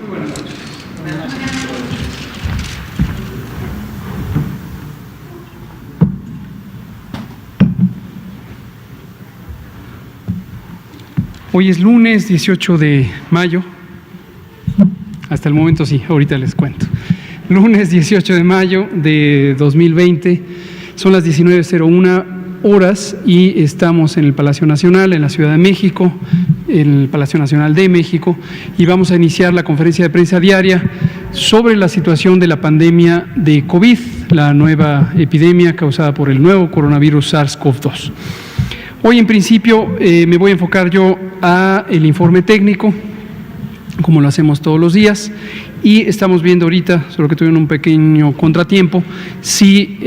buenas noches. Hoy es lunes 18 de mayo. Hasta el momento sí, ahorita les cuento. Lunes 18 de mayo de 2020, son las 19:01 horas y estamos en el Palacio Nacional, en la Ciudad de México, en el Palacio Nacional de México, y vamos a iniciar la conferencia de prensa diaria sobre la situación de la pandemia de COVID, la nueva epidemia causada por el nuevo coronavirus SARS-CoV-2. Hoy, en principio, me voy a enfocar yo a el informe técnico, como lo hacemos todos los días, y estamos viendo ahorita, solo que tuvieron un pequeño contratiempo, si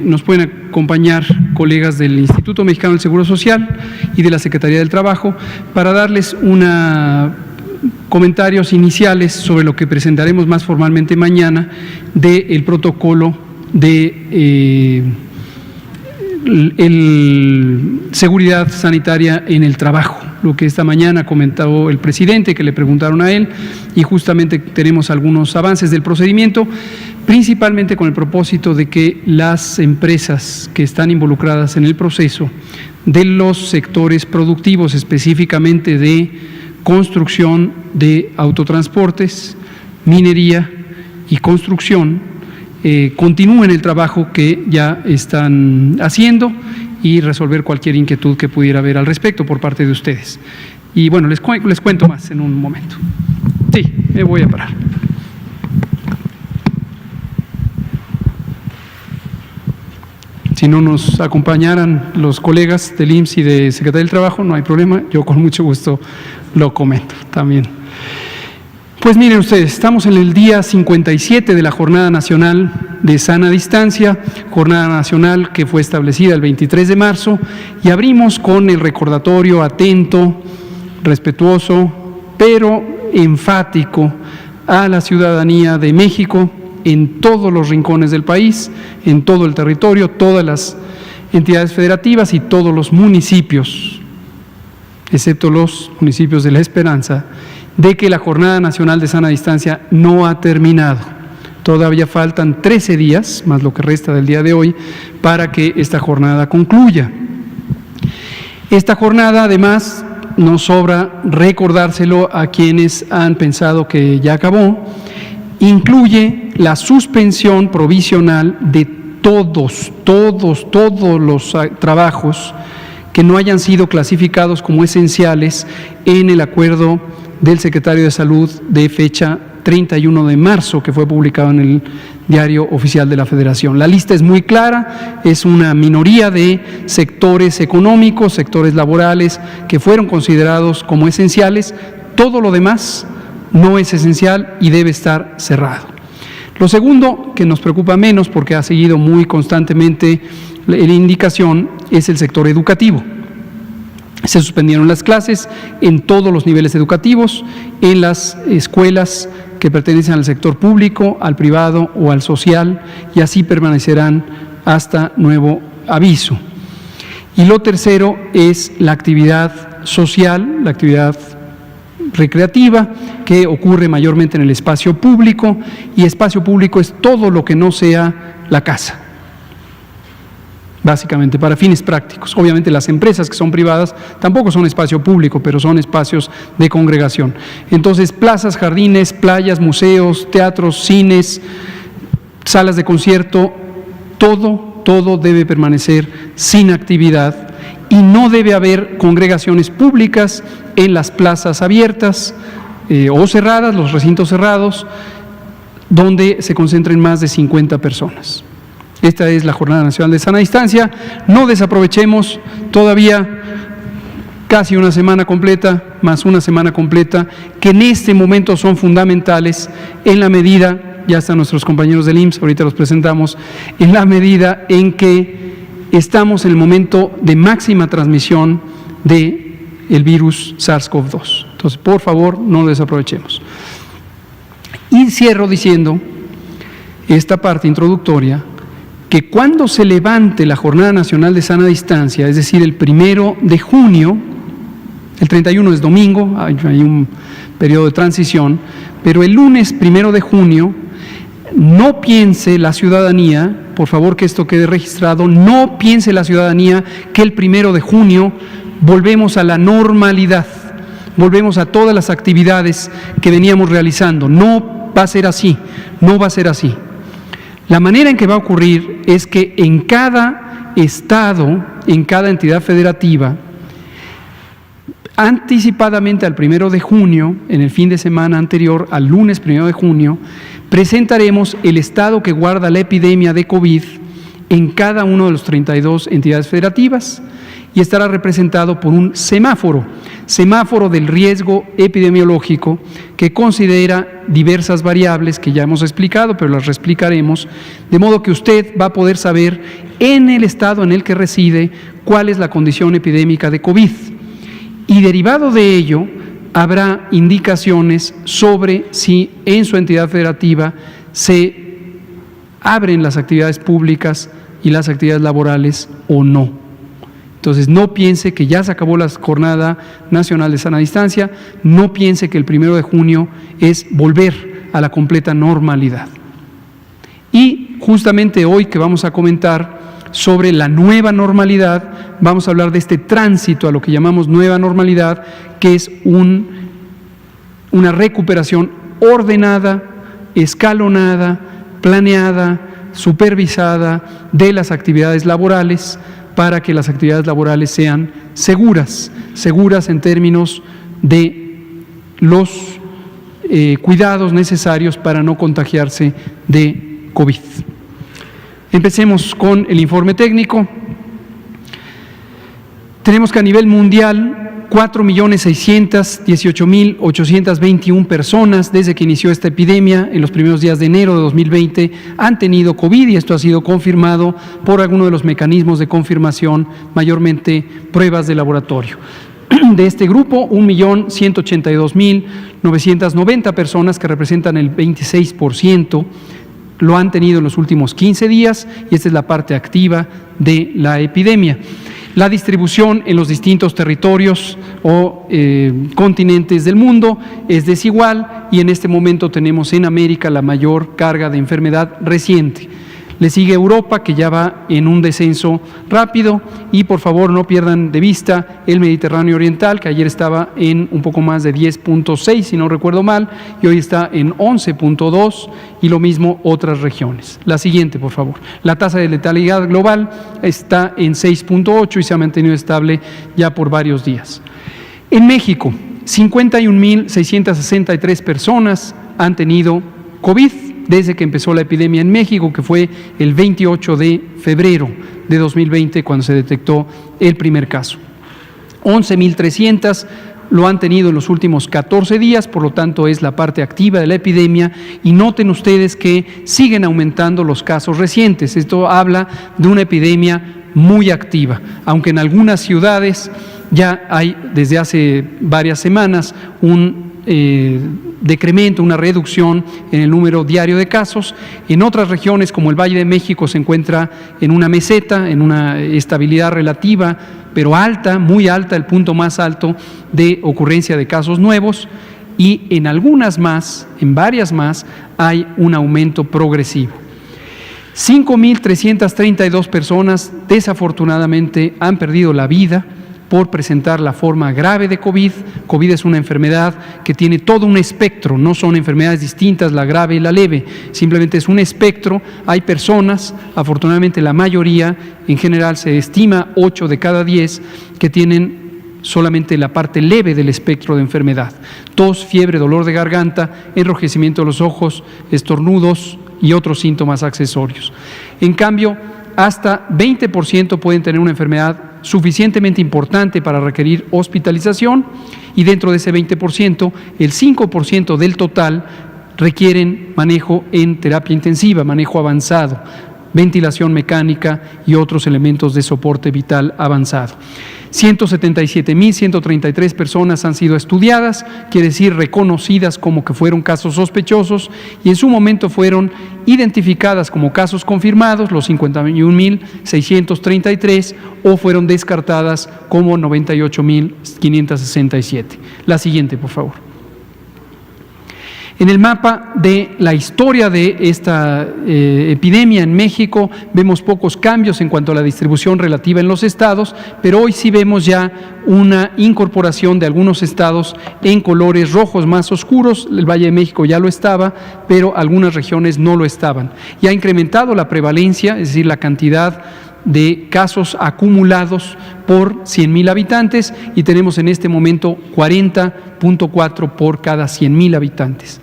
nos pueden acompañar colegas del Instituto Mexicano del Seguro Social y de la Secretaría del Trabajo para darles comentarios iniciales sobre lo que presentaremos más formalmente mañana del protocolo de seguridad sanitaria en el trabajo, lo que esta mañana comentó el presidente, que le preguntaron a él, y justamente tenemos algunos avances del procedimiento, principalmente con el propósito de que las empresas que están involucradas en el proceso de los sectores productivos, específicamente de construcción, de autotransportes, minería y construcción, continúen el trabajo que ya están haciendo y resolver cualquier inquietud que pudiera haber al respecto por parte de ustedes. Y bueno, les cuento más en un momento. Sí, me voy a parar. Si no nos acompañaran los colegas del IMSS y de Secretaría del Trabajo, no hay problema, yo con mucho gusto lo comento también. Pues miren ustedes, estamos en el día 57 de la Jornada Nacional de Sana Distancia, jornada nacional que fue establecida el 23 de marzo, y abrimos con el recordatorio atento, respetuoso, pero enfático a la ciudadanía de México en todos los rincones del país, en todo el territorio, todas las entidades federativas y todos los municipios, excepto los municipios de La Esperanza, de que la Jornada Nacional de Sana Distancia no ha terminado. Todavía faltan 13 días, más lo que resta del día de hoy, para que esta jornada concluya. Esta jornada, además, no sobra recordárselo a quienes han pensado que ya acabó, incluye la suspensión provisional de todos los trabajos que no hayan sido clasificados como esenciales en el acuerdo del secretario de Salud de fecha 31 de marzo, que fue publicado en el Diario Oficial de la Federación. La lista es muy clara, es una minoría de sectores económicos, sectores laborales que fueron considerados como esenciales. Todo lo demás no es esencial y debe estar cerrado. Lo segundo, que nos preocupa menos porque ha seguido muy constantemente la indicación, es el sector educativo. Se suspendieron las clases en todos los niveles educativos, en las escuelas que pertenecen al sector público, al privado o al social, y así permanecerán hasta nuevo aviso. Y lo tercero es la actividad social, la actividad recreativa, que ocurre mayormente en el espacio público, y espacio público es todo lo que no sea la casa, básicamente para fines prácticos. Obviamente las empresas que son privadas tampoco son espacio público, pero son espacios de congregación. Entonces, plazas, jardines, playas, museos, teatros, cines, salas de concierto, todo debe permanecer sin actividad, y no debe haber congregaciones públicas en las plazas abiertas o cerradas, los recintos cerrados, donde se concentren más de 50 personas. Esta es la Jornada Nacional de Sana Distancia. No desaprovechemos todavía casi una semana completa, más una semana completa, que en este momento son fundamentales en la medida, ya están nuestros compañeros del IMSS, ahorita los presentamos, en la medida en que estamos en el momento de máxima transmisión del virus SARS-CoV-2. Entonces, por favor, no lo desaprovechemos. Y cierro diciendo esta parte introductoria, que cuando se levante la Jornada Nacional de Sana Distancia, es decir, el 1 de junio, el 31 es domingo, hay un periodo de transición, pero el lunes 1 de junio, no piense la ciudadanía, por favor que esto quede registrado, no piense la ciudadanía que el 1 de junio volvemos a la normalidad, volvemos a todas las actividades que veníamos realizando. No va a ser así, no va a ser así. La manera en que va a ocurrir es que en cada estado, en cada entidad federativa, anticipadamente al 1 de junio, en el fin de semana anterior al lunes 1 de junio, presentaremos el estado que guarda la epidemia de COVID en cada uno de los 32 entidades federativas y estará representado por un semáforo del riesgo epidemiológico que considera diversas variables que ya hemos explicado, pero las reexplicaremos, de modo que usted va a poder saber en el estado en el que reside cuál es la condición epidémica de COVID. Y derivado de ello, habrá indicaciones sobre si en su entidad federativa se abren las actividades públicas y las actividades laborales o no. Entonces, no piense que ya se acabó la Jornada Nacional de Sana Distancia, no piense que el 1 de junio es volver a la completa normalidad. Y justamente hoy que vamos a comentar sobre la nueva normalidad, vamos a hablar de este tránsito a lo que llamamos nueva normalidad, que es una recuperación ordenada, escalonada, planeada, supervisada de las actividades laborales para que las actividades laborales sean seguras en términos de los cuidados necesarios para no contagiarse de COVID. Empecemos con el informe técnico. Tenemos que a nivel mundial 4.618.821 personas desde que inició esta epidemia en los primeros días de enero de 2020 han tenido COVID y esto ha sido confirmado por alguno de los mecanismos de confirmación, mayormente pruebas de laboratorio. De este grupo, 1.182.990 personas, que representan el 26%, lo han tenido en los últimos 15 días y esta es la parte activa de la epidemia. La distribución en los distintos territorios o continentes del mundo es desigual y en este momento tenemos en América la mayor carga de enfermedad reciente. Le sigue Europa, que ya va en un descenso rápido, y por favor no pierdan de vista el Mediterráneo Oriental, que ayer estaba en un poco más de 10.6, si no recuerdo mal, y hoy está en 11.2, y lo mismo otras regiones. La siguiente, por favor. La tasa de letalidad global está en 6.8 y se ha mantenido estable ya por varios días. En México, 51.663 personas han tenido COVID desde que empezó la epidemia en México, que fue el 28 de febrero de 2020 cuando se detectó el primer caso. 11.300 lo han tenido en los últimos 14 días, por lo tanto es la parte activa de la epidemia, y noten ustedes que siguen aumentando los casos recientes. Esto habla de una epidemia muy activa, aunque en algunas ciudades ya hay desde hace varias semanas un decremento, una reducción en el número diario de casos. En otras regiones como el Valle de México se encuentra en una meseta, en una estabilidad relativa, pero alta, muy alta, el punto más alto de ocurrencia de casos nuevos, y en algunas más, en varias más, hay un aumento progresivo. 5.332 personas desafortunadamente han perdido la vida por presentar la forma grave de COVID. COVID es una enfermedad que tiene todo un espectro, no son enfermedades distintas, la grave y la leve, simplemente es un espectro. Hay personas, afortunadamente la mayoría, en general se estima 8 de cada 10, que tienen solamente la parte leve del espectro de enfermedad: tos, fiebre, dolor de garganta, enrojecimiento de los ojos, estornudos y otros síntomas accesorios. En cambio, hasta 20% pueden tener una enfermedad suficientemente importante para requerir hospitalización, y dentro de ese 20%, el 5% del total requieren manejo en terapia intensiva, manejo avanzado, ventilación mecánica y otros elementos de soporte vital avanzado. 177.133 personas han sido estudiadas, quiere decir reconocidas como que fueron casos sospechosos, y en su momento fueron identificadas como casos confirmados, los 51.633, o fueron descartadas como 98.567. La siguiente, por favor. En el mapa de la historia de esta epidemia en México vemos pocos cambios en cuanto a la distribución relativa en los estados, pero hoy sí vemos ya una incorporación de algunos estados en colores rojos más oscuros. El Valle de México ya lo estaba, pero algunas regiones no lo estaban. Y ha incrementado la prevalencia, es decir, la cantidad de casos acumulados por 100,000 habitantes y tenemos en este momento 40.4 por cada 100,000 habitantes.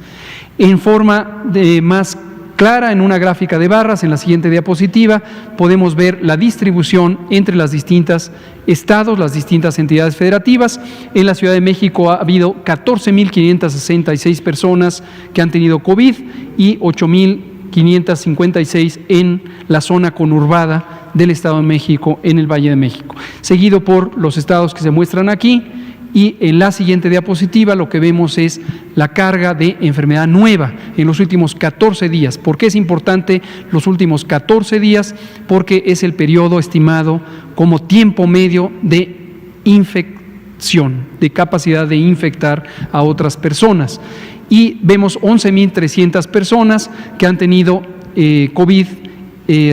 En forma más clara, en una gráfica de barras, en la siguiente diapositiva, podemos ver la distribución entre las distintas estados, las distintas entidades federativas. En la Ciudad de México ha habido 14.566 personas que han tenido COVID y 8.556 en la zona conurbada del Estado de México, en el Valle de México, seguido por los estados que se muestran aquí. Y en la siguiente diapositiva lo que vemos es la carga de enfermedad nueva en los últimos 14 días. ¿Por qué es importante los últimos 14 días? Porque es el periodo estimado como tiempo medio de infección, de capacidad de infectar a otras personas. Y vemos 11.300 personas que han tenido COVID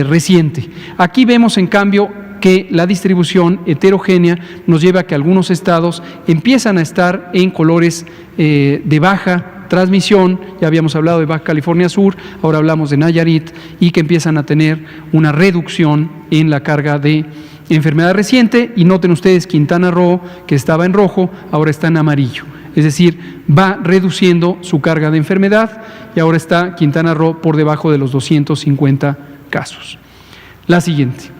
reciente. Aquí vemos, en cambio, que la distribución heterogénea nos lleva a que algunos estados empiezan a estar en colores de baja transmisión. Ya habíamos hablado de Baja California Sur, ahora hablamos de Nayarit, y que empiezan a tener una reducción en la carga de enfermedad reciente. Y noten ustedes, Quintana Roo, que estaba en rojo, ahora está en amarillo. Es decir, va reduciendo su carga de enfermedad y ahora está Quintana Roo por debajo de los 250 casos. La siguiente.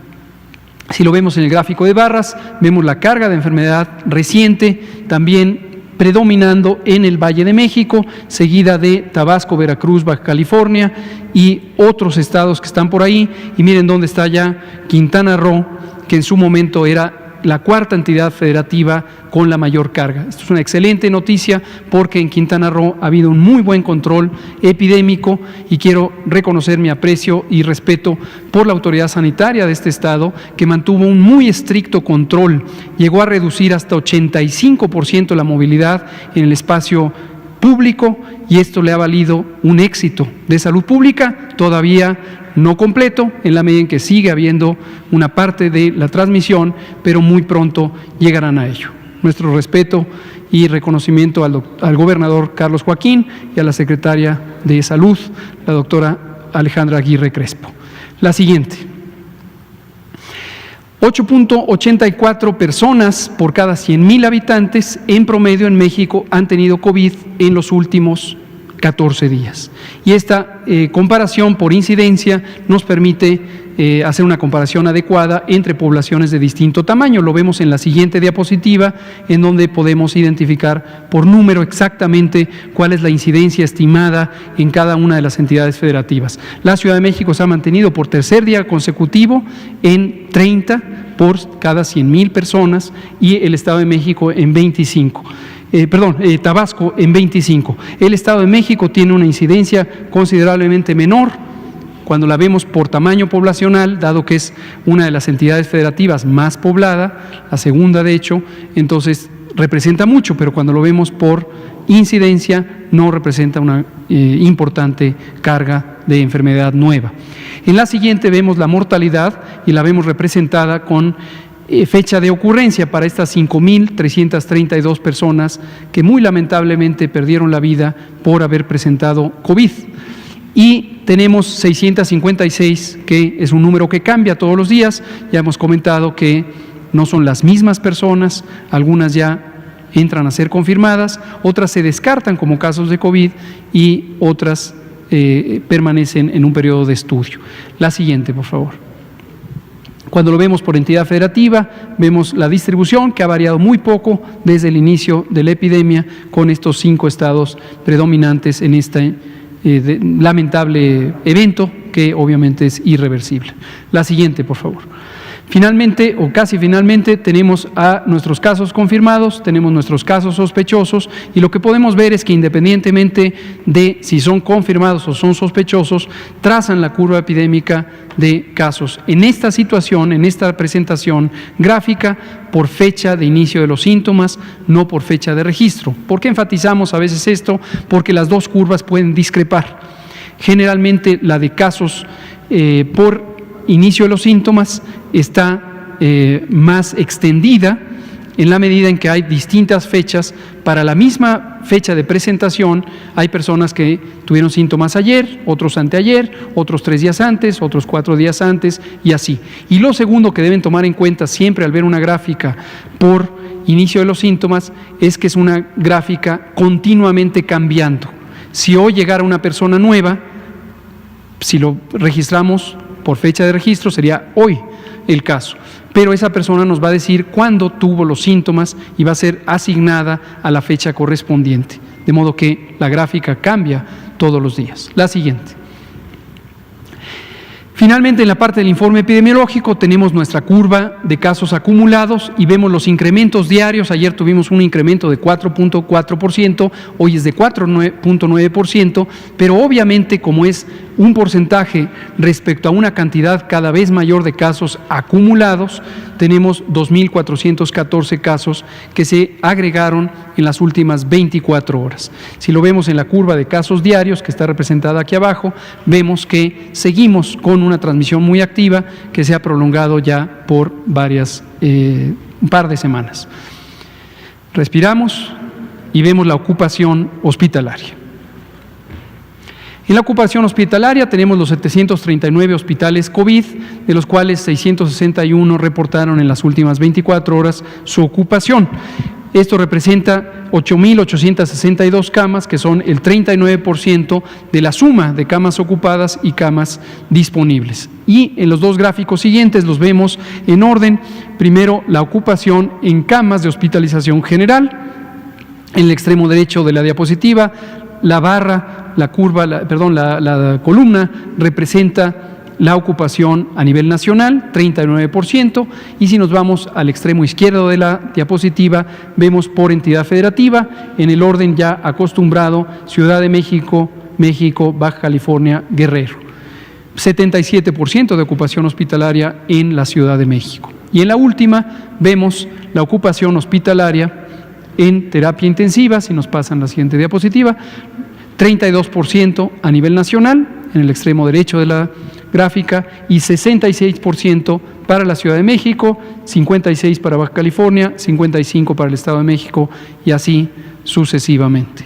Si lo vemos en el gráfico de barras, vemos la carga de enfermedad reciente también predominando en el Valle de México, seguida de Tabasco, Veracruz, Baja California y otros estados que están por ahí. Y miren dónde está ya Quintana Roo, que en su momento era la cuarta entidad federativa con la mayor carga. Esto es una excelente noticia porque en Quintana Roo ha habido un muy buen control epidémico y quiero reconocer mi aprecio y respeto por la autoridad sanitaria de este estado, que mantuvo un muy estricto control. Llegó a reducir hasta 85% la movilidad en el espacio público y esto le ha valido un éxito de salud pública, todavía no completo, en la medida en que sigue habiendo una parte de la transmisión, pero muy pronto llegarán a ello. Nuestro respeto y reconocimiento al gobernador Carlos Joaquín y a la secretaria de Salud, la doctora Alejandra Aguirre Crespo. La siguiente. 8.84 personas por cada 100,000 habitantes en promedio en México han tenido COVID en los últimos 14 días. Y esta comparación por incidencia nos permite hacer una comparación adecuada entre poblaciones de distinto tamaño. Lo vemos en la siguiente diapositiva, en donde podemos identificar por número exactamente cuál es la incidencia estimada en cada una de las entidades federativas. La Ciudad de México se ha mantenido por tercer día consecutivo en 30 por cada 100,000 personas y el Estado de México en 25. Tabasco en 25. El Estado de México tiene una incidencia considerablemente menor cuando la vemos por tamaño poblacional, dado que es una de las entidades federativas más poblada, la segunda de hecho, entonces representa mucho, pero cuando lo vemos por incidencia no representa una importante carga de enfermedad nueva. En la siguiente vemos la mortalidad y la vemos representada con fecha de ocurrencia para estas 5.332 personas que muy lamentablemente perdieron la vida por haber presentado COVID. Y tenemos 656, que es un número que cambia todos los días. Ya hemos comentado que no son las mismas personas, algunas ya entran a ser confirmadas, otras se descartan como casos de COVID y otras permanecen en un periodo de estudio. La siguiente, por favor. Cuando lo vemos por entidad federativa, vemos la distribución que ha variado muy poco desde el inicio de la epidemia, con estos 5 estados predominantes en este lamentable evento que obviamente es irreversible. La siguiente, por favor. Finalmente, o casi finalmente, tenemos a nuestros casos confirmados, tenemos nuestros casos sospechosos, y lo que podemos ver es que independientemente de si son confirmados o son sospechosos, trazan la curva epidémica de casos. En esta situación, en esta presentación gráfica, por fecha de inicio de los síntomas, no por fecha de registro. ¿Por qué enfatizamos a veces esto? Porque las dos curvas pueden discrepar. Generalmente la de casos por inicio de los síntomas está más extendida en la medida en que hay distintas fechas. Para la misma fecha de presentación hay personas que tuvieron síntomas ayer, otros anteayer, otros 3 días antes, otros 4 días antes y así. Y lo segundo que deben tomar en cuenta siempre al ver una gráfica por inicio de los síntomas es que es una gráfica continuamente cambiando. Si hoy llegara una persona nueva, si lo registramos por fecha de registro, sería hoy el caso. Pero esa persona nos va a decir cuándo tuvo los síntomas y va a ser asignada a la fecha correspondiente. De modo que la gráfica cambia todos los días. La siguiente. Finalmente, en la parte del informe epidemiológico tenemos nuestra curva de casos acumulados y vemos los incrementos diarios. Ayer tuvimos un incremento de 4.4%, hoy es de 4.9%, pero obviamente como es un porcentaje respecto a una cantidad cada vez mayor de casos acumulados, tenemos 2.414 casos que se agregaron en las últimas 24 horas. Si lo vemos en la curva de casos diarios, que está representada aquí abajo, vemos que seguimos con una transmisión muy activa que se ha prolongado ya por un par de semanas. Respiramos y vemos la ocupación hospitalaria. En la ocupación hospitalaria tenemos los 739 hospitales COVID, de los cuales 661 reportaron en las últimas 24 horas su ocupación. Esto representa 8.862 camas, que son el 39% de la suma de camas ocupadas y camas disponibles. Y en los dos gráficos siguientes los vemos en orden. Primero, la ocupación en camas de hospitalización general. En el extremo derecho de la diapositiva, la barra, la columna representa la ocupación a nivel nacional, 39%, y si nos vamos al extremo izquierdo de la diapositiva, vemos por entidad federativa, en el orden ya acostumbrado, Ciudad de México, Baja California, Guerrero. 77% de ocupación hospitalaria en la Ciudad de México. Y en la última vemos la ocupación hospitalaria en terapia intensiva, si nos pasan la siguiente diapositiva, 32% a nivel nacional, en el extremo derecho de la gráfica, y 66% para la Ciudad de México, 56% para Baja California, 55% para el Estado de México y así sucesivamente.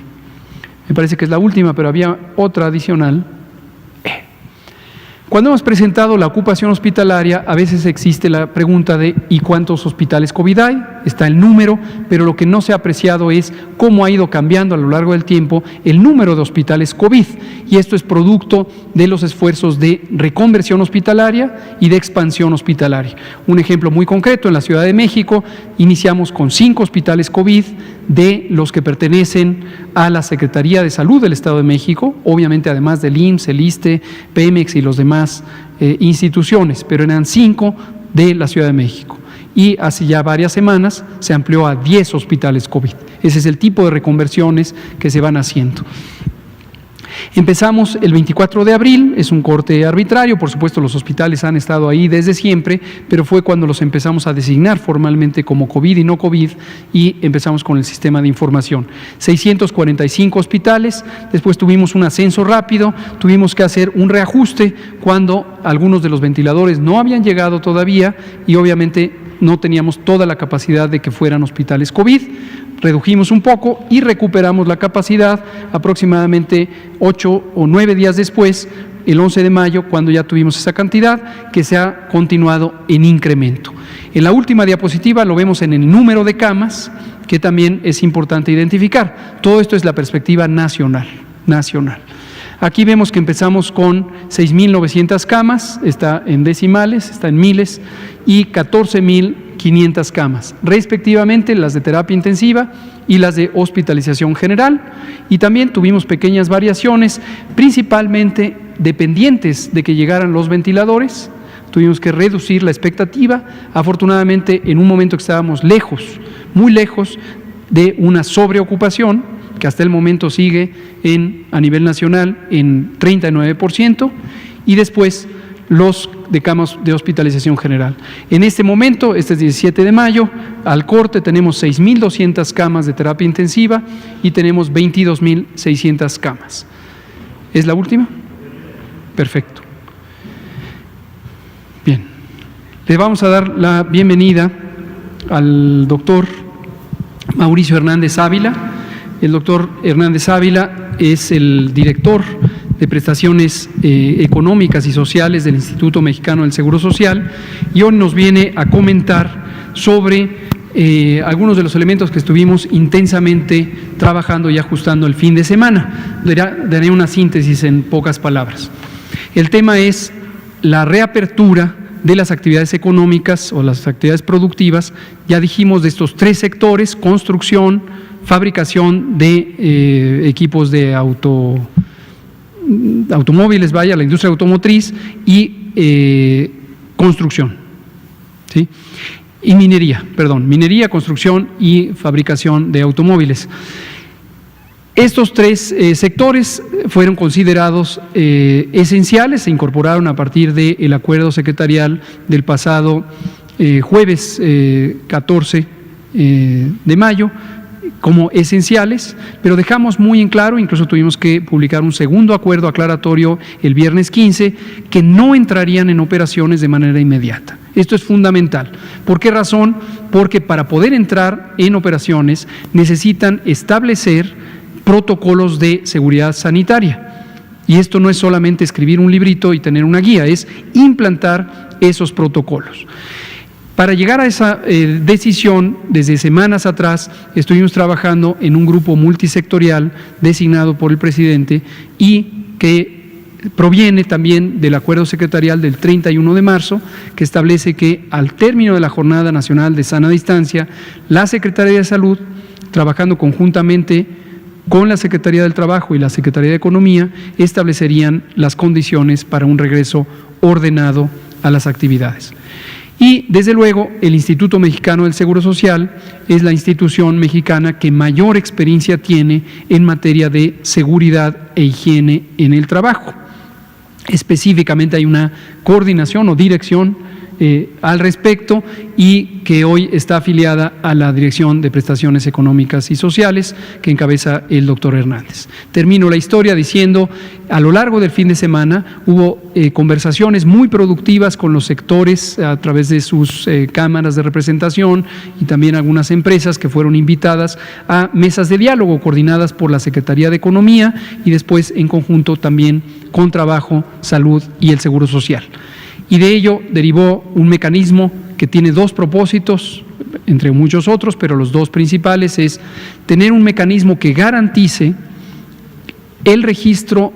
Me parece que es la última, pero había otra adicional. Cuando hemos presentado la ocupación hospitalaria, a veces existe la pregunta de ¿y cuántos hospitales COVID hay? Está el número, pero lo que no se ha apreciado es cómo ha ido cambiando a lo largo del tiempo el número de hospitales COVID. Y esto es producto de los esfuerzos de reconversión hospitalaria y de expansión hospitalaria. Un ejemplo muy concreto, en la Ciudad de México iniciamos con 5 hospitales COVID de los que pertenecen a la Secretaría de Salud del Estado de México, obviamente además del IMSS, el ISSSTE, Pemex y los demás instituciones, pero eran 5 de la Ciudad de México. Y hace ya varias semanas se amplió a 10 hospitales COVID. Ese es el tipo de reconversiones que se van haciendo. Empezamos el 24 de abril, es un corte arbitrario, por supuesto los hospitales han estado ahí desde siempre, pero fue cuando los empezamos a designar formalmente como COVID y no COVID y empezamos con el sistema de información. 645 hospitales, después tuvimos un ascenso rápido, tuvimos que hacer un reajuste cuando algunos de los ventiladores no habían llegado todavía y obviamente no teníamos toda la capacidad de que fueran hospitales COVID. Redujimos un poco y recuperamos la capacidad aproximadamente 8 o 9 días después, el 11 de mayo, cuando ya tuvimos esa cantidad que se ha continuado en incremento. En la última diapositiva lo vemos en el número de camas, que también es importante identificar. Todo esto es la perspectiva nacional. Aquí vemos que empezamos con 6.900 camas, está en decimales, está en miles, y 14.500 camas, respectivamente las de terapia intensiva y las de hospitalización general. Y también tuvimos pequeñas variaciones, principalmente dependientes de que llegaran los ventiladores. tuvimos que reducir la expectativa, afortunadamente en un momento que estábamos lejos, muy lejos de una sobreocupación, que hasta el momento sigue a nivel nacional en 39%, y después los de camas de hospitalización general. En este momento, este es 17 de mayo, al corte tenemos 6.200 camas de terapia intensiva y tenemos 22.600 camas. ¿Es la última? Perfecto. Bien. Le vamos a dar la bienvenida al doctor Mauricio Hernández Ávila. El doctor Hernández Ávila es el director de prestaciones económicas y sociales del Instituto Mexicano del Seguro Social, y hoy nos viene a comentar sobre algunos de los elementos que estuvimos intensamente trabajando y ajustando el fin de semana. Daré una síntesis en pocas palabras. El tema es la reapertura de las actividades económicas o las actividades productivas. Ya dijimos de estos tres sectores: construcción, fabricación de equipos de automóviles, la industria automotriz, y construcción, ¿sí? Y minería, construcción y fabricación de automóviles. Estos tres sectores fueron considerados esenciales, se incorporaron a partir del acuerdo secretarial del pasado jueves 14 de mayo, como esenciales, pero dejamos muy en claro, incluso tuvimos que publicar un segundo acuerdo aclaratorio el viernes 15, que no entrarían en operaciones de manera inmediata. Esto es fundamental. ¿Por qué razón? Porque para poder entrar en operaciones necesitan establecer protocolos de seguridad sanitaria. Y esto no es solamente escribir un librito y tener una guía, es implantar esos protocolos. Para llegar a esa decisión, desde semanas atrás estuvimos trabajando en un grupo multisectorial designado por el presidente y que proviene también del acuerdo secretarial del 31 de marzo, que establece que al término de la Jornada Nacional de Sana Distancia, la Secretaría de Salud, trabajando conjuntamente con la Secretaría del Trabajo y la Secretaría de Economía, establecerían las condiciones para un regreso ordenado a las actividades. Y, desde luego, el Instituto Mexicano del Seguro Social es la institución mexicana que mayor experiencia tiene en materia de seguridad e higiene en el trabajo. Específicamente hay una coordinación o dirección al respecto, y que hoy está afiliada a la Dirección de Prestaciones Económicas y Sociales, que encabeza el doctor Hernández. Termino la historia diciendo: a lo largo del fin de semana hubo conversaciones muy productivas con los sectores a través de sus cámaras de representación y también algunas empresas que fueron invitadas a mesas de diálogo coordinadas por la Secretaría de Economía y después en conjunto también con Trabajo, Salud y el Seguro Social. Y de ello derivó un mecanismo que tiene dos propósitos, entre muchos otros, pero los dos principales es tener un mecanismo que garantice el registro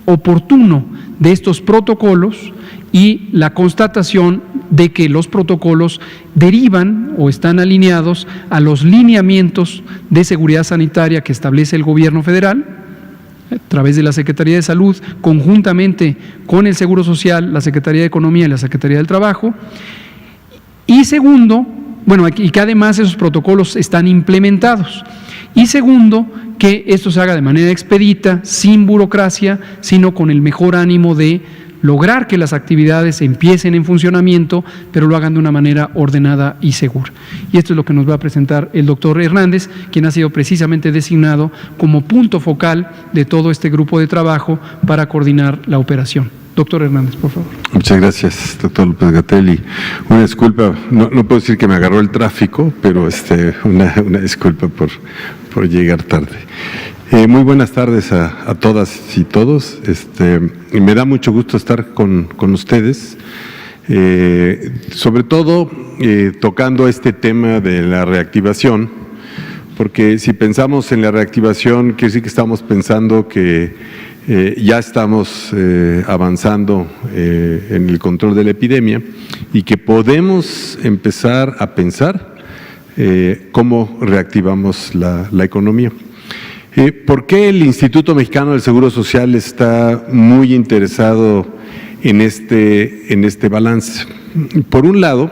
oportuno de estos protocolos y la constatación de que los protocolos derivan o están alineados a los lineamientos de seguridad sanitaria que establece el Gobierno federal, a través de la Secretaría de Salud, conjuntamente con el Seguro Social, la Secretaría de Economía y la Secretaría del Trabajo. Y segundo, y que además esos protocolos están implementados. Y segundo, que esto se haga de manera expedita, sin burocracia, sino con el mejor ánimo de lograr que las actividades empiecen en funcionamiento, pero lo hagan de una manera ordenada y segura. Y esto es lo que nos va a presentar el doctor Hernández, quien ha sido precisamente designado como punto focal de todo este grupo de trabajo para coordinar la operación. Doctor Hernández, por favor. Muchas gracias, doctor López-Gatell. Una disculpa, no puedo decir que me agarró el tráfico, pero una disculpa por llegar tarde. Muy buenas tardes a todas y todos. Me da mucho gusto estar con ustedes, sobre todo tocando este tema de la reactivación, porque si pensamos en la reactivación, quiere decir que estamos pensando que ya estamos avanzando en el control de la epidemia y que podemos empezar a pensar cómo reactivamos la economía. ¿Por qué el Instituto Mexicano del Seguro Social está muy interesado en este balance. Por un lado,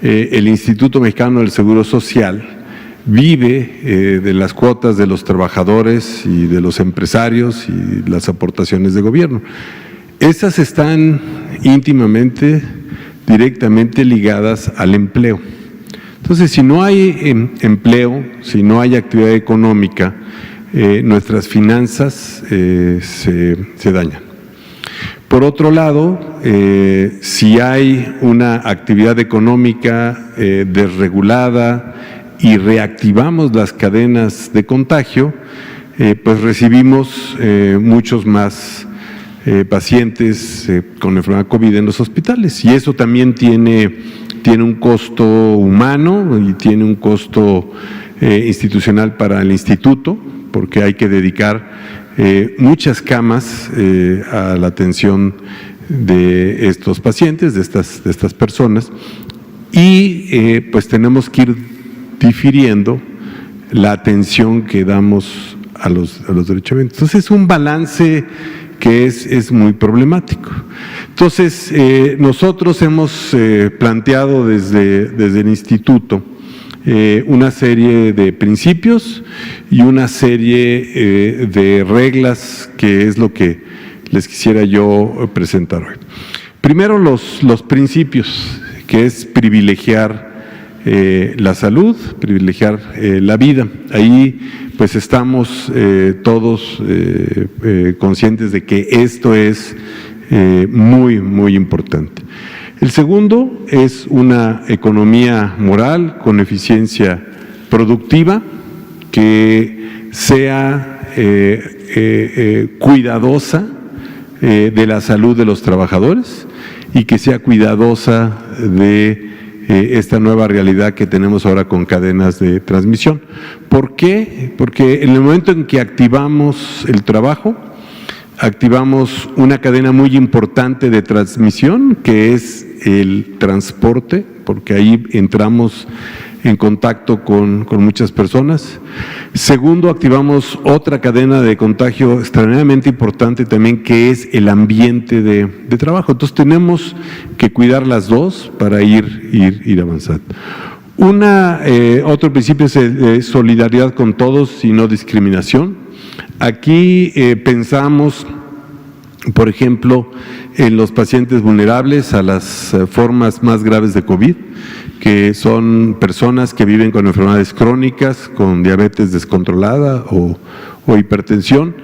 el Instituto Mexicano del Seguro Social vive de las cuotas de los trabajadores y de los empresarios y las aportaciones de gobierno. Esas están íntimamente, directamente ligadas al empleo. Entonces, si no hay empleo, si no hay actividad económica, nuestras finanzas se dañan. Por otro lado, si hay una actividad económica desregulada y reactivamos las cadenas de contagio, pues recibimos muchos más pacientes con enfermedad COVID en los hospitales, y eso también tiene un costo humano y tiene un costo institucional para el instituto, porque hay que dedicar muchas camas a la atención de estos pacientes, de estas personas, y pues tenemos que ir difiriendo la atención que damos a los derechohabientes. Entonces es un balance que es muy problemático. Entonces, nosotros hemos planteado desde el instituto una serie de principios y una serie de reglas, que es lo que les quisiera yo presentar hoy. Primero, los principios, que es privilegiar la salud, privilegiar la vida. Ahí pues estamos todos conscientes de que esto es muy, muy importante. El segundo es una economía moral con eficiencia productiva, que sea cuidadosa de la salud de los trabajadores y que sea cuidadosa de esta nueva realidad que tenemos ahora con cadenas de transmisión. ¿Por qué? Porque en el momento en que activamos el trabajo, activamos una cadena muy importante de transmisión, que es el transporte, porque ahí entramos en contacto con muchas personas. Segundo, activamos otra cadena de contagio extremadamente importante también, que es el ambiente de trabajo. Entonces tenemos que cuidar las dos para ir avanzando. Otro principio es solidaridad con todos y no discriminación. Aquí pensamos, por ejemplo, en los pacientes vulnerables a las formas más graves de COVID, que son personas que viven con enfermedades crónicas, con diabetes descontrolada o hipertensión.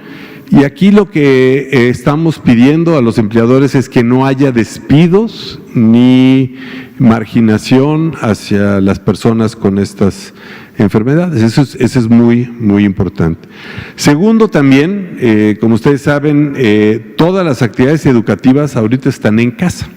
Y aquí lo que estamos pidiendo a los empleadores es que no haya despidos ni marginación hacia las personas con estas enfermedades. Eso es muy, muy importante. Segundo, también, como ustedes saben, todas las actividades educativas ahorita están en casa.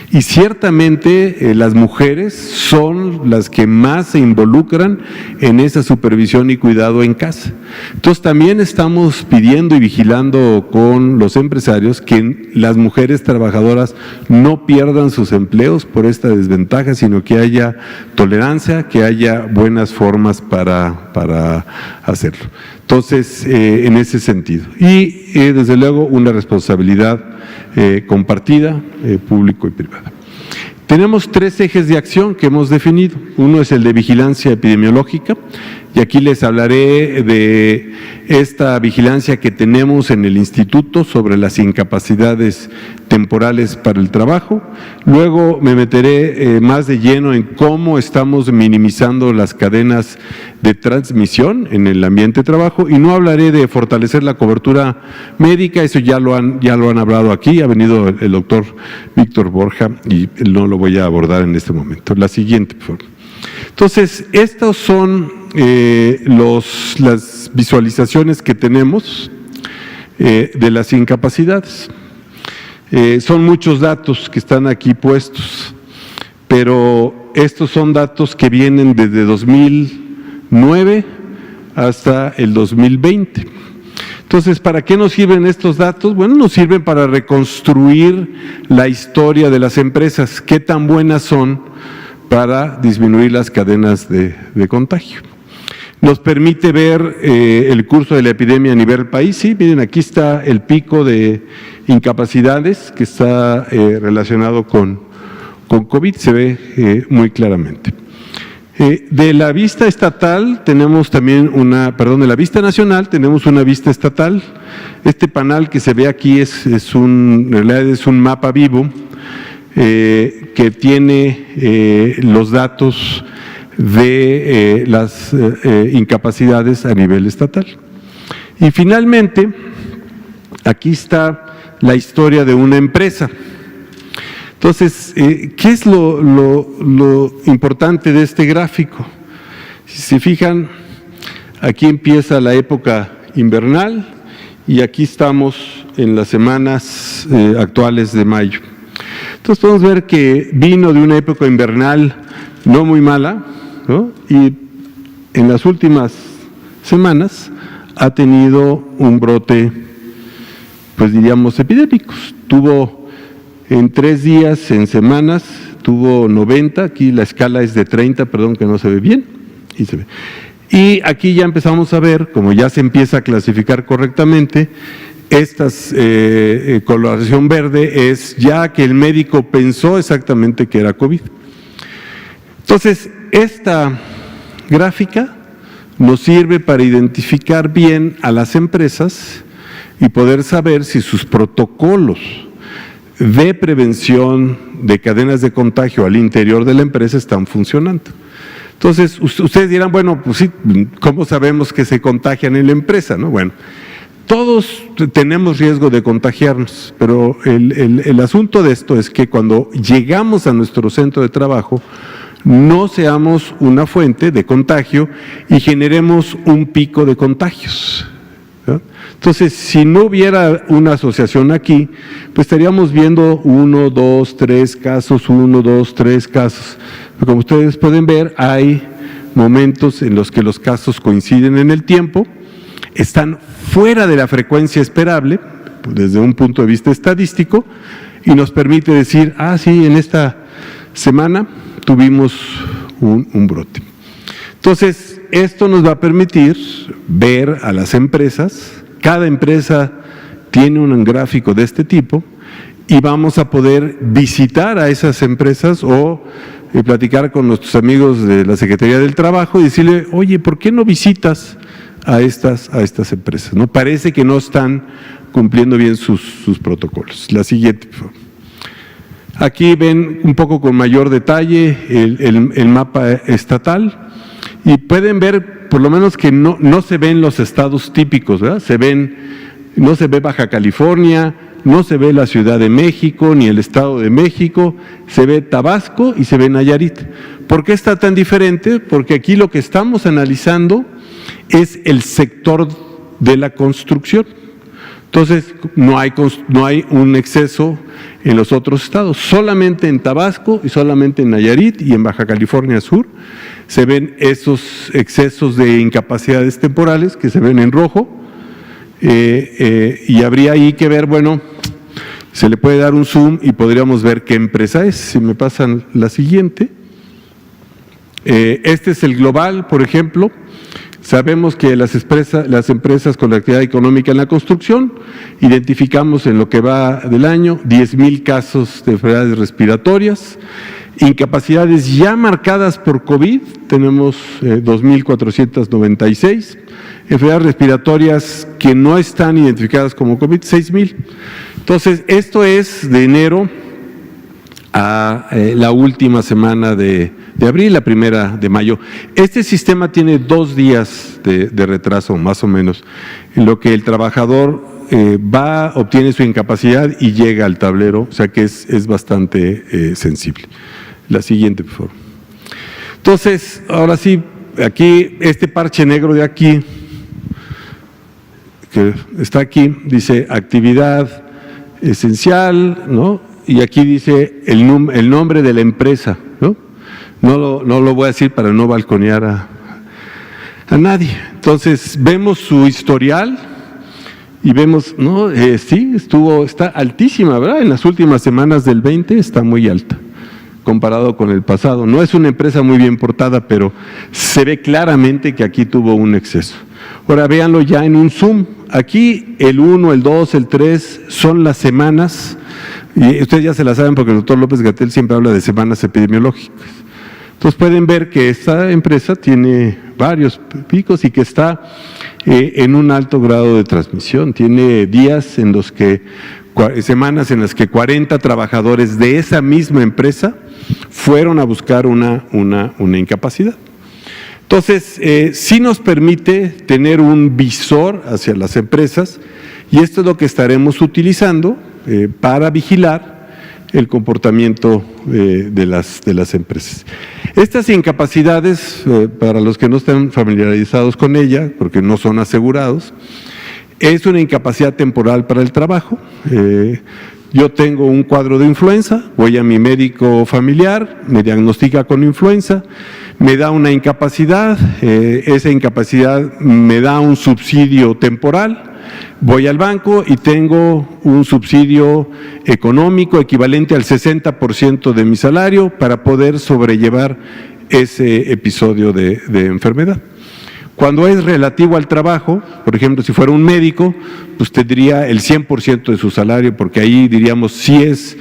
Y ciertamente las mujeres son las que más se involucran en esa supervisión y cuidado en casa. Entonces también estamos pidiendo y vigilando con los empresarios que las mujeres trabajadoras no pierdan sus empleos por esta desventaja, sino que haya tolerancia, que haya buenas formas para hacerlo. Entonces, en ese sentido. Y desde luego una responsabilidad compartida, público y privada. Tenemos 3 ejes de acción que hemos definido. Uno es el de vigilancia epidemiológica, y aquí les hablaré de esta vigilancia que tenemos en el instituto sobre las incapacidades temporales para el trabajo. Luego me meteré más de lleno en cómo estamos minimizando las cadenas de transmisión en el ambiente de trabajo, y no hablaré de fortalecer la cobertura médica, eso ya lo han hablado aquí, ha venido el doctor Víctor Borja y no lo voy a abordar en este momento. La siguiente, por favor. Entonces, estas son las visualizaciones que tenemos de las incapacidades. Son muchos datos que están aquí puestos, pero estos son datos que vienen desde 2009 hasta el 2020. Entonces, ¿para qué nos sirven estos datos? Bueno, nos sirven para reconstruir la historia de las empresas, qué tan buenas son para disminuir las cadenas de contagio. Nos permite ver el curso de la epidemia a nivel país. Sí, miren, aquí está el pico de incapacidades que está relacionado con COVID, se ve muy claramente. De la vista estatal tenemos también de la vista nacional tenemos una vista estatal. Este panel que se ve aquí en realidad es un mapa vivo que tiene los datos de las incapacidades a nivel estatal. Y finalmente, aquí está la historia de una empresa. Entonces, ¿qué es lo importante de este gráfico? Si se fijan, aquí empieza la época invernal y aquí estamos en las semanas actuales de mayo. Entonces podemos ver que vino de una época invernal no muy mala, ¿no? Y en las últimas semanas ha tenido un brote, pues diríamos, epidémico. Tuvo en 3 días, en semanas, tuvo 90, aquí la escala es de 30, perdón que no se ve bien, y se ve. Y aquí ya empezamos a ver, como ya se empieza a clasificar correctamente, coloración verde es ya que el médico pensó exactamente que era COVID. Entonces, esta gráfica nos sirve para identificar bien a las empresas y poder saber si sus protocolos de prevención de cadenas de contagio al interior de la empresa están funcionando. Entonces, ustedes dirán, bueno, pues sí, ¿cómo sabemos que se contagian en la empresa, no? Bueno, todos tenemos riesgo de contagiarnos, pero el asunto de esto es que cuando llegamos a nuestro centro de trabajo, no seamos una fuente de contagio y generemos un pico de contagios, ¿no? Entonces, si no hubiera una asociación aquí, pues estaríamos viendo 1, 2, 3 casos, 1, 2, 3 casos. Pero como ustedes pueden ver, hay momentos en los que los casos coinciden en el tiempo, están fuera de la frecuencia esperable, desde un punto de vista estadístico, y nos permite decir, sí, en esta semana tuvimos un brote. Entonces, esto nos va a permitir ver a las empresas. Cada empresa tiene un gráfico de este tipo y vamos a poder visitar a esas empresas o platicar con nuestros amigos de la Secretaría del Trabajo y decirle, oye, ¿por qué no visitas a estas empresas? ¿No? Parece que no están cumpliendo bien sus protocolos. La siguiente, por favor. Aquí ven un poco con mayor detalle el mapa estatal y pueden ver por lo menos que no se ven los estados típicos, ¿verdad? No se ve Baja California, no se ve la Ciudad de México ni el Estado de México, se ve Tabasco y se ve Nayarit. ¿Por qué está tan diferente? Porque aquí lo que estamos analizando es el sector de la construcción. Entonces, no hay un exceso en los otros estados, solamente en Tabasco y solamente en Nayarit y en Baja California Sur se ven esos excesos de incapacidades temporales que se ven en rojo, y habría ahí que ver, bueno, se le puede dar un zoom y podríamos ver qué empresa es. Si me pasan la siguiente. Este es el global, por ejemplo. Sabemos que las empresas con la actividad económica en la construcción, identificamos en lo que va del año 10,000 casos de enfermedades respiratorias, incapacidades ya marcadas por COVID, tenemos 2,496, enfermedades respiratorias que no están identificadas como COVID, 6,000. Entonces, esto es de enero a la última semana de abril, la primera de mayo. Este sistema tiene 2 días de retraso, más o menos, en lo que el trabajador obtiene su incapacidad y llega al tablero, o sea que es bastante sensible. La siguiente, por favor. Entonces, ahora sí, aquí, este parche negro de aquí, que está aquí, dice actividad esencial, ¿no? Y aquí dice el nombre de la empresa, ¿no? No lo voy a decir para no balconear a nadie. Entonces, vemos su historial y vemos, ¿no? Sí, está altísima, ¿verdad? En las últimas semanas del 20 está muy alta, comparado con el pasado. No es una empresa muy bien portada, pero se ve claramente que aquí tuvo un exceso. Ahora, véanlo ya en un zoom. Aquí el 1, el 2, el 3 son las semanas, y ustedes ya se la saben porque el doctor López-Gatell siempre habla de semanas epidemiológicas. Entonces pueden ver que esta empresa tiene varios picos y que está en un alto grado de transmisión. Tiene días en los que, semanas en las que 40 trabajadores de esa misma empresa fueron a buscar una incapacidad. Entonces, sí nos permite tener un visor hacia las empresas y esto es lo que estaremos utilizando para vigilar el comportamiento de las empresas. Estas incapacidades, para los que no estén familiarizados con ella, porque no son asegurados, es una incapacidad temporal para el trabajo. Yo tengo un cuadro de influenza, voy a mi médico familiar, me diagnostica con influenza, me da una incapacidad, esa incapacidad me da un subsidio temporal, voy al banco y tengo un subsidio económico equivalente al 60% de mi salario para poder sobrellevar ese episodio de enfermedad. Cuando es relativo al trabajo, por ejemplo, si fuera un médico, pues tendría el 100% de su salario, porque ahí diríamos si es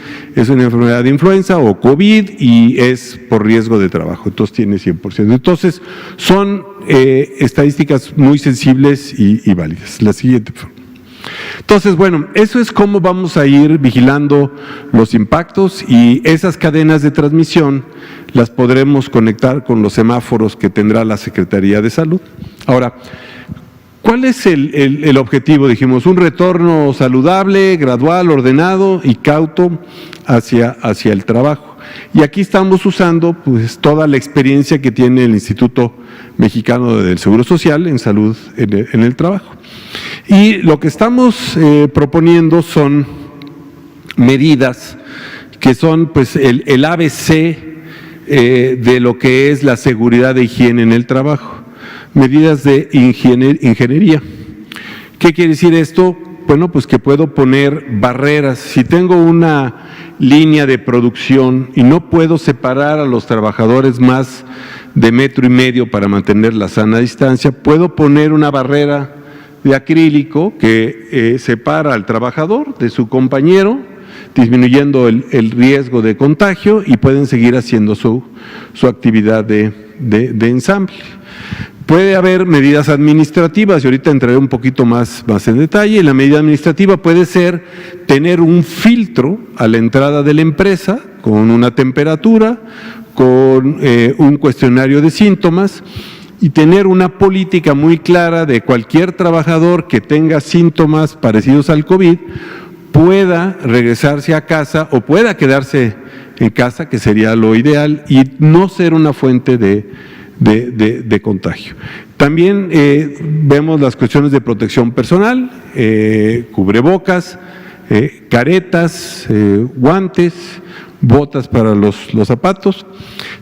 una enfermedad de influenza o COVID y es por riesgo de trabajo, entonces tiene 100%. Entonces, son estadísticas muy sensibles y válidas. La siguiente, por favor. Entonces, bueno, eso es cómo vamos a ir vigilando los impactos y esas cadenas de transmisión las podremos conectar con los semáforos que tendrá la Secretaría de Salud. Ahora, ¿cuál es el objetivo? Dijimos, un retorno saludable, gradual, ordenado y cauto hacia el trabajo. Y aquí estamos usando pues toda la experiencia que tiene el Instituto Mexicano del Seguro Social en salud en el trabajo. Y lo que estamos proponiendo son medidas que son pues el ABC de lo que es la seguridad de higiene en el trabajo, medidas de ingeniería. ¿Qué quiere decir esto? Bueno, pues que puedo poner barreras. Si tengo una línea de producción y no puedo separar a los trabajadores más de 1,5 metros para mantener la sana distancia, puedo poner una barrera de acrílico que separa al trabajador de su compañero, disminuyendo el riesgo de contagio y pueden seguir haciendo su actividad de ensamble. Puede haber medidas administrativas, y ahorita entraré un poquito más en detalle. La medida administrativa puede ser tener un filtro a la entrada de la empresa con una temperatura, con un cuestionario de síntomas y tener una política muy clara de cualquier trabajador que tenga síntomas parecidos al COVID pueda regresarse a casa o pueda quedarse en casa, que sería lo ideal, y no ser una fuente de contagio. También vemos las cuestiones de protección personal, cubrebocas, caretas, guantes, botas para los zapatos.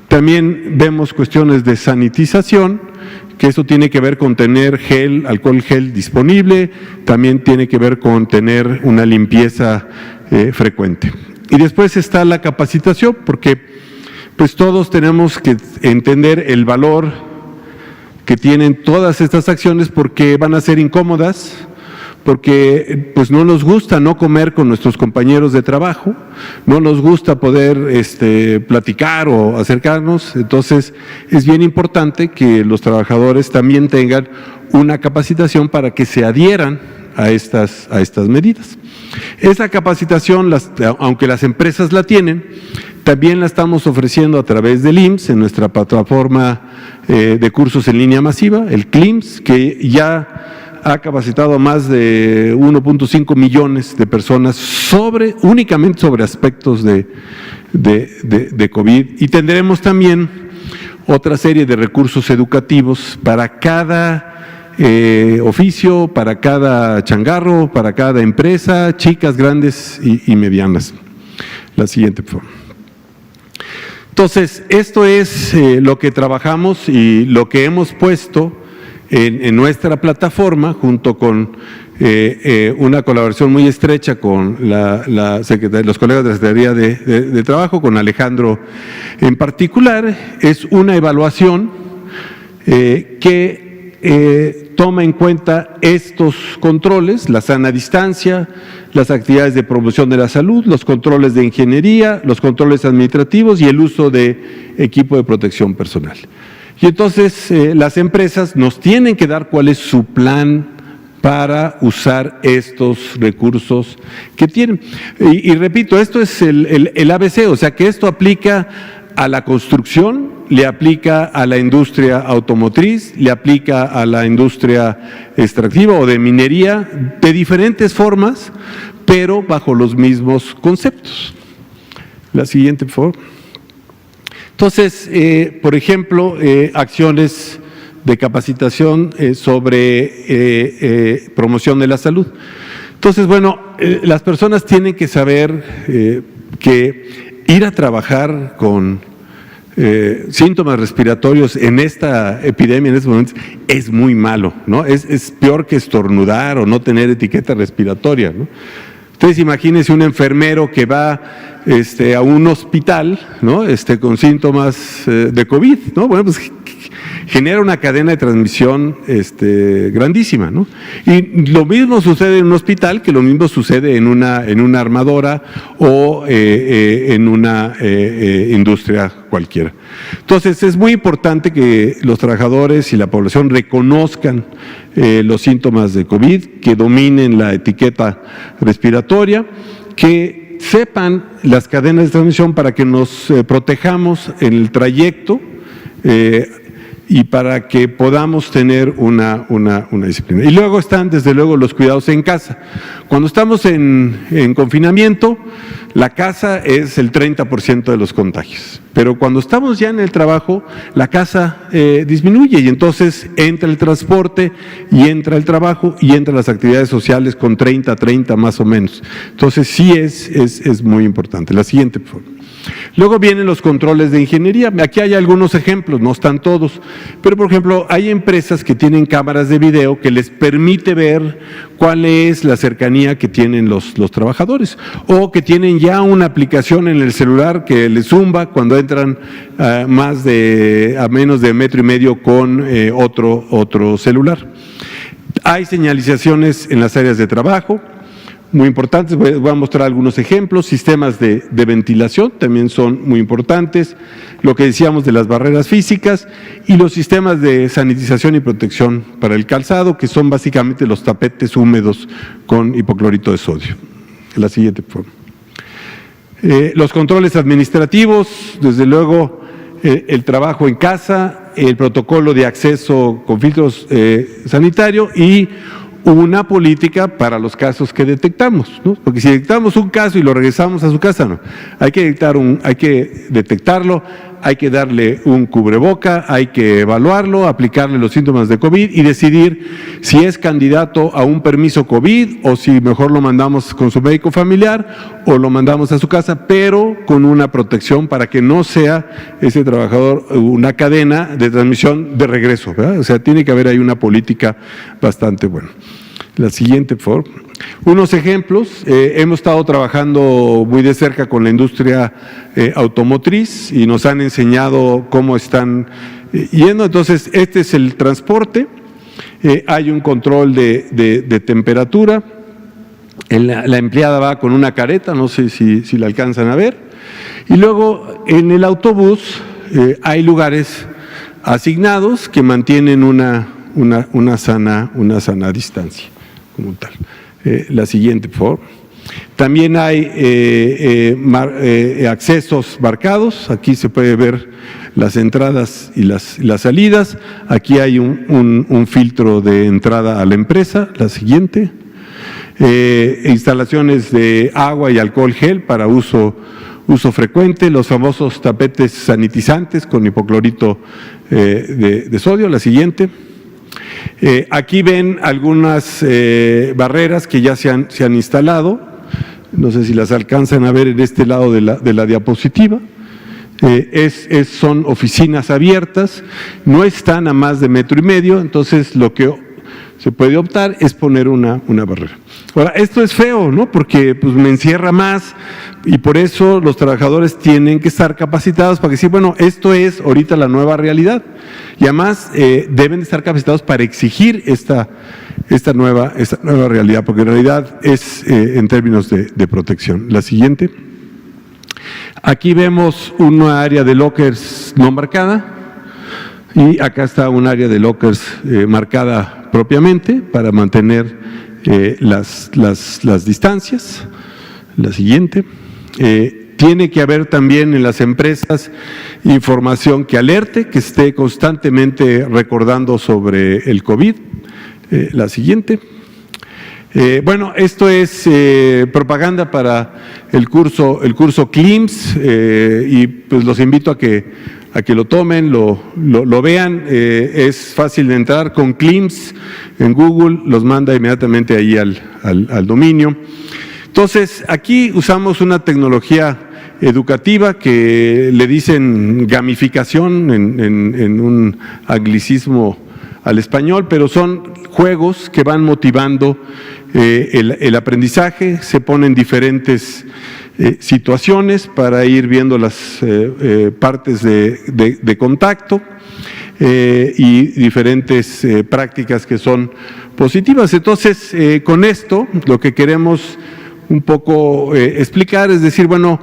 También vemos cuestiones de sanitización, que eso tiene que ver con tener alcohol gel disponible, también tiene que ver con tener una limpieza frecuente. Y después está la capacitación, porque pues todos tenemos que entender el valor que tienen todas estas acciones, porque van a ser incómodas, porque pues no nos gusta no comer con nuestros compañeros de trabajo, no nos gusta poder platicar o acercarnos. Entonces es bien importante que los trabajadores también tengan una capacitación para que se adhieran a estas medidas. Esa capacitación, aunque las empresas la tienen, también la estamos ofreciendo a través del IMSS en nuestra plataforma de cursos en línea masiva, el CLIMS, que ya ha capacitado a más de 1.5 millones de personas únicamente sobre aspectos de COVID. Y tendremos también otra serie de recursos educativos para cada oficio, para cada changarro, para cada empresa, chicas, grandes y medianas. La siguiente, por favor. Entonces, esto es lo que trabajamos y lo que hemos puesto en nuestra plataforma, junto con una colaboración muy estrecha con los colegas de la Secretaría de Trabajo, con Alejandro en particular. Es una evaluación que toma en cuenta estos controles, la sana distancia, las actividades de promoción de la salud, los controles de ingeniería, los controles administrativos y el uso de equipo de protección personal. Y entonces las empresas nos tienen que dar cuál es su plan para usar estos recursos que tienen. Y repito, esto es el ABC, o sea que esto aplica a la construcción, le aplica a la industria automotriz, le aplica a la industria extractiva o de minería, de diferentes formas, pero bajo los mismos conceptos. La siguiente, por favor. Entonces, por ejemplo, acciones de capacitación sobre promoción de la salud. Entonces, bueno, las personas tienen que saber que ir a trabajar con síntomas respiratorios en esta epidemia, en estos momentos, es muy malo, ¿no? Es peor que estornudar o no tener etiqueta respiratoria, ¿no? Ustedes imagínense un enfermero que va a un hospital, ¿no? Con síntomas de COVID, ¿no? Bueno, pues genera una cadena de transmisión grandísima, ¿no? Y lo mismo sucede en un hospital que lo mismo sucede en una armadora o en una industria cualquiera. Entonces es muy importante que los trabajadores y la población reconozcan los síntomas de COVID, que dominen la etiqueta respiratoria, que sepan las cadenas de transmisión para que nos protejamos en el trayecto y para que podamos tener una disciplina. Y luego están, desde luego, los cuidados en casa. Cuando estamos en confinamiento, la casa es el 30% de los contagios. Pero cuando estamos ya en el trabajo, la casa disminuye y entonces entra el transporte y entra el trabajo y entran las actividades sociales con 30 más o menos. Entonces sí es muy importante. La siguiente, por favor. Luego vienen los controles de ingeniería. Aquí hay algunos ejemplos, no están todos, pero por ejemplo hay empresas que tienen cámaras de video que les permite ver cuál es la cercanía que tienen los trabajadores, o que tienen ya una aplicación en el celular que les zumba cuando entran a menos de 1,5 metros con otro celular. Hay señalizaciones en las áreas de trabajo muy importantes, voy a mostrar algunos ejemplos. Sistemas de ventilación también son muy importantes, lo que decíamos de las barreras físicas y los sistemas de sanitización y protección para el calzado, que son básicamente los tapetes húmedos con hipoclorito de sodio. La siguiente, por favor. Los controles administrativos, desde luego el trabajo en casa, el protocolo de acceso con filtros sanitarios y una política para los casos que detectamos, ¿no? Porque si detectamos un caso y lo regresamos a su casa, no. Hay que detectarlo, hay que darle un cubreboca, hay que evaluarlo, aplicarle los síntomas de COVID y decidir si es candidato a un permiso COVID o si mejor lo mandamos con su médico familiar o lo mandamos a su casa, pero con una protección para que no sea ese trabajador una cadena de transmisión de regreso, ¿verdad? O sea, tiene que haber ahí una política bastante buena. La siguiente, por favor. Unos ejemplos, hemos estado trabajando muy de cerca con la industria automotriz y nos han enseñado cómo están yendo. Entonces, este es el transporte, hay un control de temperatura, la empleada va con una careta, no sé si la alcanzan a ver, y luego en el autobús hay lugares asignados que mantienen una sana distancia como tal. La siguiente, por favor. También hay accesos marcados, aquí se puede ver las entradas y las salidas, aquí hay un filtro de entrada a la empresa. La siguiente. Instalaciones de agua y alcohol gel para uso frecuente, los famosos tapetes sanitizantes con hipoclorito de sodio. La siguiente. Aquí ven algunas barreras que ya se han instalado, no sé si las alcanzan a ver en este lado de la diapositiva. Son oficinas abiertas, no están a más de 1,5 metros, entonces lo que se puede optar es poner una barrera. Ahora, esto es feo, ¿no? Porque pues, me encierra más y por eso los trabajadores tienen que estar capacitados para decir, bueno, esto es ahorita la nueva realidad. Y además deben estar capacitados para exigir esta nueva realidad, porque en realidad es en términos de protección. La siguiente. Aquí vemos una área de lockers no marcada y acá está un área de lockers marcada propiamente para mantener las distancias. La siguiente. Tiene que haber también en las empresas información que alerte, que esté constantemente recordando sobre el COVID. La siguiente. Bueno, esto es propaganda para el curso CLIMS y pues los invito a que lo tomen, lo vean. Es fácil de entrar con CLIMS en Google, los manda inmediatamente ahí al dominio. Entonces, aquí usamos una tecnología educativa que le dicen gamificación en un anglicismo al español, pero son juegos que van motivando el aprendizaje, se ponen diferentes situaciones para ir viendo las partes de contacto y diferentes prácticas que son positivas. Entonces, con esto lo que queremos un poco explicar es decir, bueno,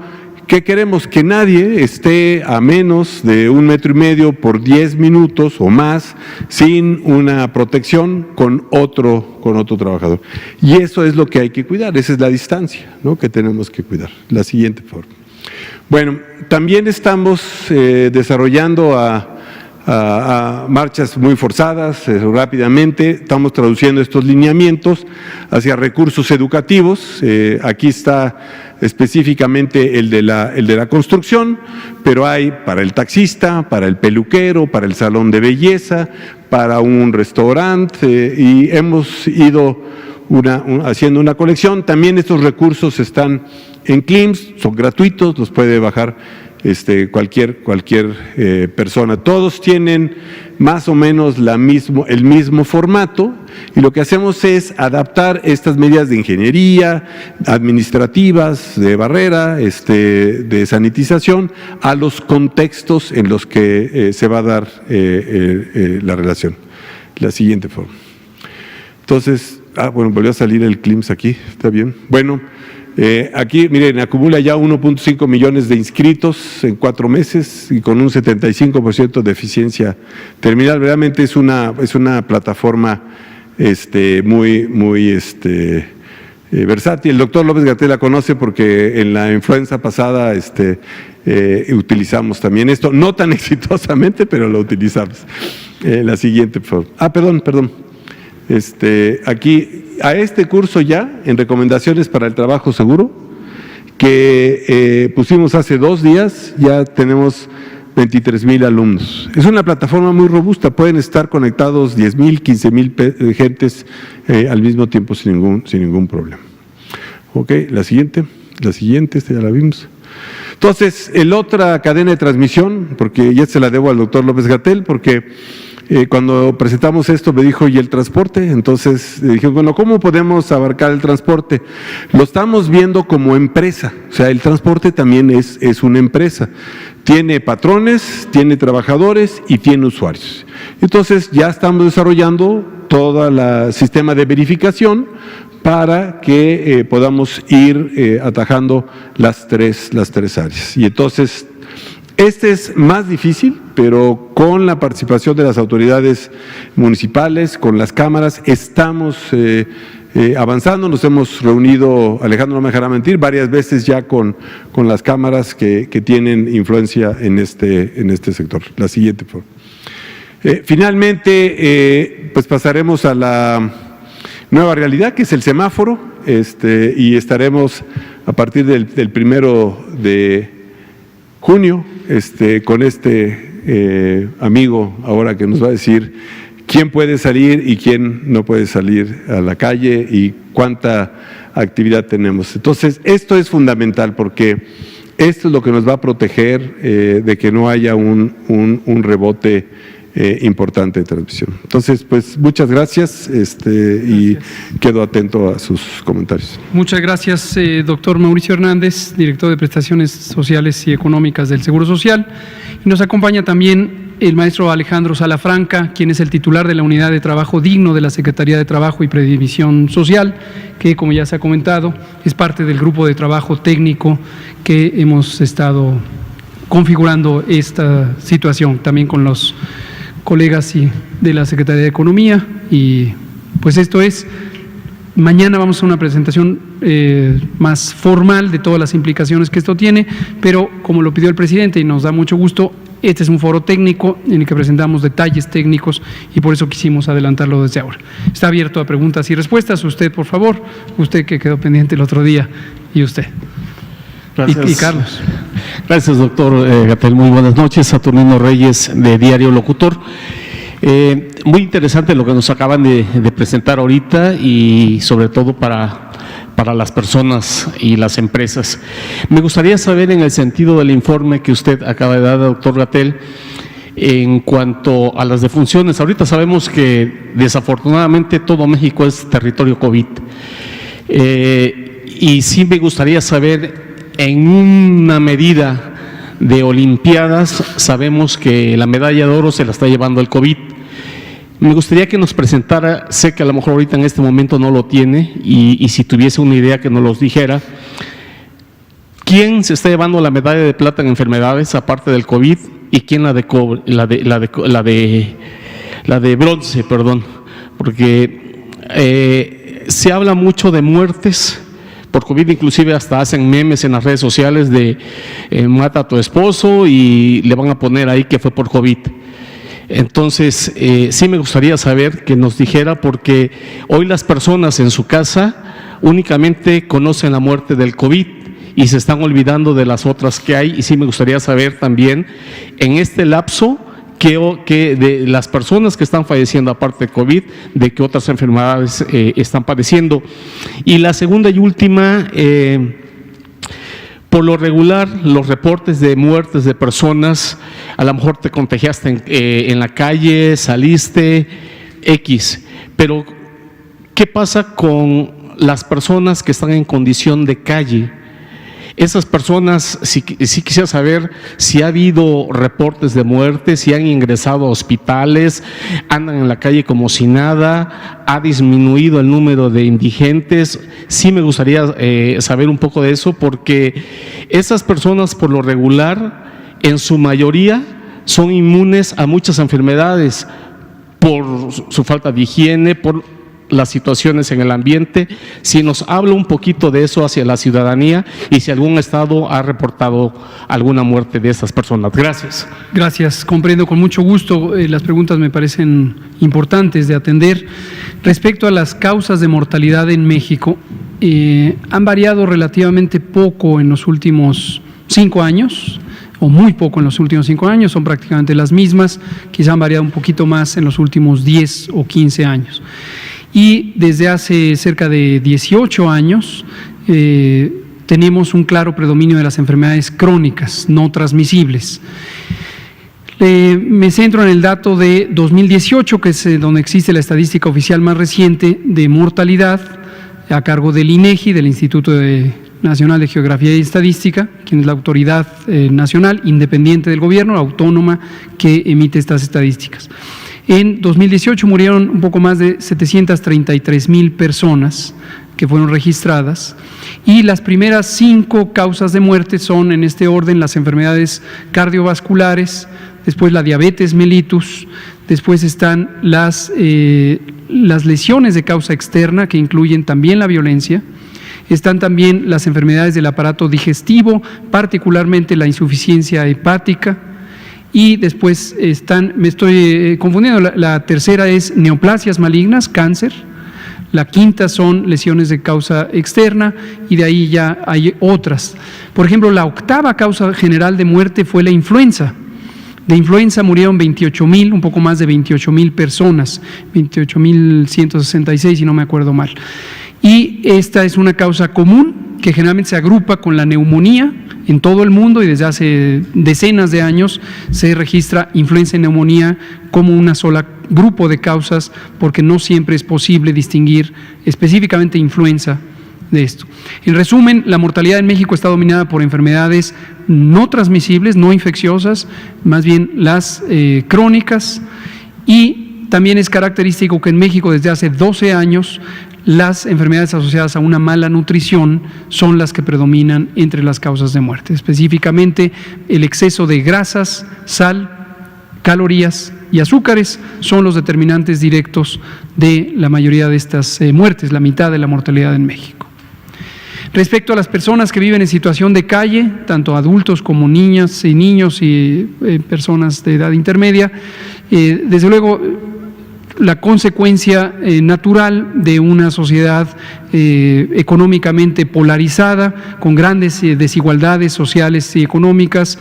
¿qué queremos? Que nadie esté a menos de 1,5 metros por 10 minutos o más sin una protección con otro trabajador. Y eso es lo que hay que cuidar, esa es la distancia, ¿no?, que tenemos que cuidar. La siguiente, por favor. Bueno, también estamos desarrollando a marchas muy forzadas, rápidamente, estamos traduciendo estos lineamientos hacia recursos educativos. Aquí está específicamente el de la construcción, pero hay para el taxista, para el peluquero, para el salón de belleza, para un restaurante, y hemos ido haciendo una colección. También estos recursos están en CLIMS, son gratuitos, los puede bajar cualquier persona. Todos tienen más o menos el mismo formato, y lo que hacemos es adaptar estas medidas de ingeniería, administrativas, de barrera, de sanitización, a los contextos en los que se va a dar la relación. La siguiente forma. Entonces, bueno, volvió a salir el CLIMS aquí, está bien. Bueno, aquí, miren, acumula ya 1.5 millones de inscritos en 4 meses y con un 75% de eficiencia terminal. Realmente es una plataforma muy versátil. El doctor López-Gatell la conoce porque en la influenza pasada utilizamos también esto, no tan exitosamente, pero lo utilizamos. La siguiente, por favor. Perdón. Aquí, a este curso ya, en recomendaciones para el trabajo seguro, que pusimos hace 2 días, ya tenemos 23,000 alumnos. Es una plataforma muy robusta, pueden estar conectados 10,000, 15,000 gentes al mismo tiempo sin ningún problema. Ok, la siguiente, esta ya la vimos. Entonces, la otra cadena de transmisión, porque ya se la debo al doctor López-Gatell, porque cuando presentamos esto me dijo, ¿y el transporte? Entonces dije, bueno, ¿cómo podemos abarcar el transporte? Lo estamos viendo como empresa, o sea, el transporte también es una empresa. Tiene patrones, tiene trabajadores y tiene usuarios. Entonces ya estamos desarrollando todo el sistema de verificación para que podamos ir atajando las tres áreas. Y entonces, es más difícil, pero con la participación de las autoridades municipales, con las cámaras, estamos avanzando. Nos hemos reunido, Alejandro no me dejará mentir, varias veces ya con las cámaras que tienen influencia en este sector. La siguiente, por favor. Finalmente, pues pasaremos a la nueva realidad, que es el semáforo, y estaremos a partir del 1 de junio con amigo ahora que nos va a decir quién puede salir y quién no puede salir a la calle y cuánta actividad tenemos. Entonces, esto es fundamental porque esto es lo que nos va a proteger de que no haya un rebote importante de transmisión. Entonces, pues muchas gracias, y quedo atento a sus comentarios. Muchas gracias, doctor Mauricio Hernández, director de Prestaciones Sociales y Económicas del Seguro Social. Y nos acompaña también el maestro Alejandro Salafranca, quien es el titular de la Unidad de Trabajo Digno de la Secretaría de Trabajo y Previsión Social, que, como ya se ha comentado, es parte del grupo de trabajo técnico que hemos estado configurando esta situación, también con los colegas de la Secretaría de Economía. Y pues esto es, mañana vamos a hacer una presentación más formal de todas las implicaciones que esto tiene, pero como lo pidió el presidente y nos da mucho gusto, este es un foro técnico en el que presentamos detalles técnicos y por eso quisimos adelantarlo desde ahora. Está abierto a preguntas y respuestas. Usted, por favor, usted que quedó pendiente el otro día, y usted. Gracias. Y Carlos. Gracias, doctor Gatell. Muy buenas noches. Saturnino Reyes, de Diario Locutor. Muy interesante lo que nos acaban de presentar ahorita, y sobre todo para las personas y las empresas. Me gustaría saber, en el sentido del informe que usted acaba de dar, doctor Gatell, en cuanto a las defunciones. Ahorita sabemos que desafortunadamente todo México es territorio COVID. Y sí me gustaría saber, en una medida de Olimpiadas, sabemos que la medalla de oro se la está llevando el COVID. Me gustaría que nos presentara, sé que a lo mejor ahorita en este momento no lo tiene, y si tuviese una idea que nos los dijera, ¿quién se está llevando la medalla de plata en enfermedades aparte del COVID, y quién la de cobre, la de bronce, perdón? Porque se habla mucho de muertes por COVID, inclusive hasta hacen memes en las redes sociales de mata a tu esposo y le van a poner ahí que fue por COVID. Entonces, sí me gustaría saber que nos dijera, porque hoy las personas en su casa únicamente conocen la muerte del COVID y se están olvidando de las otras que hay, y sí me gustaría saber también, en este lapso, que de las personas que están falleciendo aparte de COVID, de qué otras enfermedades están padeciendo. Y la segunda y última, por lo regular, los reportes de muertes de personas, a lo mejor te contagiaste en la calle, saliste, X, pero ¿qué pasa con las personas que están en condición de calle? Esas personas, sí quisiera saber si ha habido reportes de muerte, si han ingresado a hospitales, andan en la calle como si nada, ha disminuido el número de indigentes. Sí me gustaría saber un poco de eso, porque esas personas, por lo regular, en su mayoría, son inmunes a muchas enfermedades por su falta de higiene, por las situaciones en el ambiente. Si nos habla un poquito de eso hacia la ciudadanía, y si algún estado ha reportado alguna muerte de estas personas. Gracias. Gracias, comprendo con mucho gusto. Las preguntas me parecen importantes de atender. Respecto a las causas de mortalidad en México, han variado relativamente poco en los últimos 5 años, o muy poco en los últimos 5 años, son prácticamente las mismas, quizá han variado un poquito más en los últimos 10 o 15 años. Y desde hace cerca de 18 años tenemos un claro predominio de las enfermedades crónicas no transmisibles. Me centro en el dato de 2018, que es donde existe la estadística oficial más reciente de mortalidad, a cargo del INEGI, del Instituto Nacional de Geografía y Estadística, quien es la autoridad nacional independiente del gobierno, autónoma, que emite estas estadísticas. En 2018 murieron un poco más de 733,000 personas que fueron registradas, y las primeras 5 causas de muerte son, en este orden, las enfermedades cardiovasculares, después la diabetes mellitus, después están las lesiones de causa externa, que incluyen también la violencia. Están también las enfermedades del aparato digestivo, particularmente la insuficiencia hepática. Y después me estoy confundiendo, la tercera es neoplasias malignas, cáncer. La quinta son lesiones de causa externa, y de ahí ya hay otras. Por ejemplo, la octava causa general de muerte fue la influenza. De influenza murieron 28,000, un poco más de 28,000 personas, 28,166 si no me acuerdo mal. Y esta es una causa común que generalmente se agrupa con la neumonía en todo el mundo, y desde hace decenas de años se registra influenza y neumonía como una sola grupo de causas, porque no siempre es posible distinguir específicamente influenza de esto. En resumen, la mortalidad en México está dominada por enfermedades no transmisibles, no infecciosas, más bien las crónicas, y también es característico que en México desde hace 12 años las enfermedades asociadas a una mala nutrición son las que predominan entre las causas de muerte, específicamente el exceso de grasas, sal, calorías y azúcares son los determinantes directos de la mayoría de estas muertes, la mitad de la mortalidad en México. Respecto a las personas que viven en situación de calle, tanto adultos como niñas y niños y personas de edad intermedia, desde luego la consecuencia natural de una sociedad económicamente polarizada, con grandes desigualdades sociales y económicas,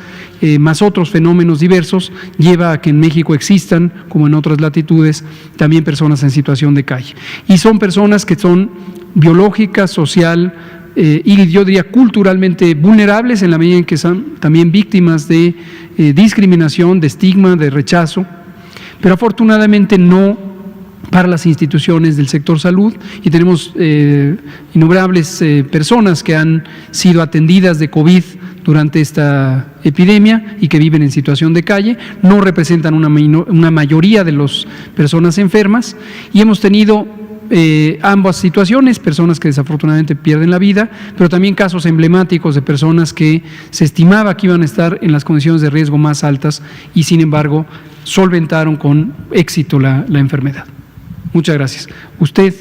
más otros fenómenos diversos, lleva a que en México existan, como en otras latitudes, también personas en situación de calle. Y son personas que son biológica, social, y yo diría culturalmente vulnerables, en la medida en que son también víctimas de discriminación, de estigma, de rechazo, pero afortunadamente no para las instituciones del sector salud, y tenemos innumerables personas que han sido atendidas de COVID durante esta epidemia y que viven en situación de calle, no representan una mayoría de las personas enfermas, y hemos tenido ambas situaciones, personas que desafortunadamente pierden la vida, pero también casos emblemáticos de personas que se estimaba que iban a estar en las condiciones de riesgo más altas y sin embargo solventaron con éxito la enfermedad. Muchas gracias. Usted,